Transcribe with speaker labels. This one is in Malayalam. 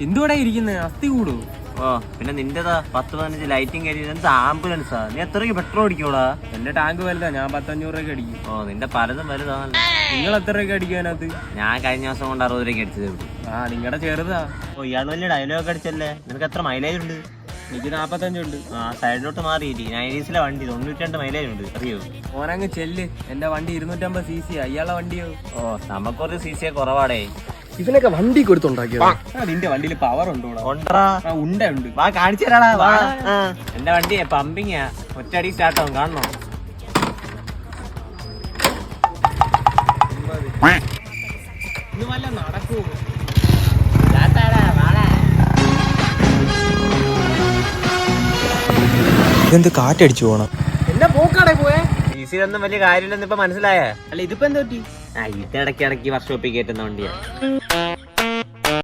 Speaker 1: എന്തുകൂടെ ഇരിക്കുന്നത്? അസ്ഥി കൂടൂ.
Speaker 2: ഓ പിന്നെ നിന്റെതാ 10-15 ലൈറ്റിംഗ് കയറി. എന്താ ആംബുലൻസാ? നീ എത്രയ്ക്ക് പെട്രോൾ അടിക്കൂടാ?
Speaker 1: എന്റെ ടാങ്ക് വലുതാ, ഞാൻ 1500 രൂപയ്ക്ക് അടിക്കും.
Speaker 2: ഓ നിന്റെ പലതും വലുതാണല്ലോ.
Speaker 1: നിങ്ങൾ എത്ര രൂപയ്ക്ക് അടിക്കാനത്?
Speaker 2: ഞാൻ കഴിഞ്ഞ ദിവസം കൊണ്ട് 60 രൂപയ്ക്ക് അടിച്ചതേ ഉള്ളൂ.
Speaker 1: ആ നിങ്ങളുടെ ചെറുതാ.
Speaker 2: ഓ ഇയാൾ വലിയ ഡയലോഗ് അടിച്ചല്ലേ. നിനക്ക് എത്ര മൈലേജ് ഉണ്ട്?
Speaker 1: എനിക്ക് 45 ഉണ്ട്.
Speaker 2: ആ സൈഡിലോട്ട് മാറിയില്ലേ? 90s വണ്ടി 92 മൈലേജ് ഉണ്ട്, അറിയോ?
Speaker 1: ഓനങ്ങ് ചെല്ല്. എന്റെ വണ്ടി 250 cc. അയാളെ വണ്ടിയോ?
Speaker 2: ഓ നമുക്കൊരു CC കുറവാടേ.
Speaker 3: ഇവനൊക്കെ വണ്ടി കൊടുത്തുണ്ടാക്കിയത്.
Speaker 1: നിന്റെ വണ്ടിയിൽ പവർ ഉണ്ടോ?
Speaker 2: കൊണ്ടാ
Speaker 1: ഉണ്ട്.
Speaker 2: വാ കാണിച്ചു തരാടാ. വാ. എന്റെ വണ്ടി പമ്പിങ്ങാ, ഒറ്റയടി സ്റ്റാർട്ട് ആവും, കാണണോ?
Speaker 1: ഇത് വല്ല നടക്കൂ?
Speaker 3: ഇതെന്ത് കാറ്റടിച്ചു പോണം?
Speaker 1: എന്നെ പോക്കാടെ പോയെ?
Speaker 2: CC വലിയ കാര്യമില്ലെന്ന് ഇപ്പൊ മനസ്സിലായേ?
Speaker 1: അല്ല ഇതിപ്പോ എന്താ പറ്റി?
Speaker 2: ഇതിടയ്ക്ക് വർക്ക്ഷോപ്പിൽ കയറ്റുന്ന വണ്ടിയാ.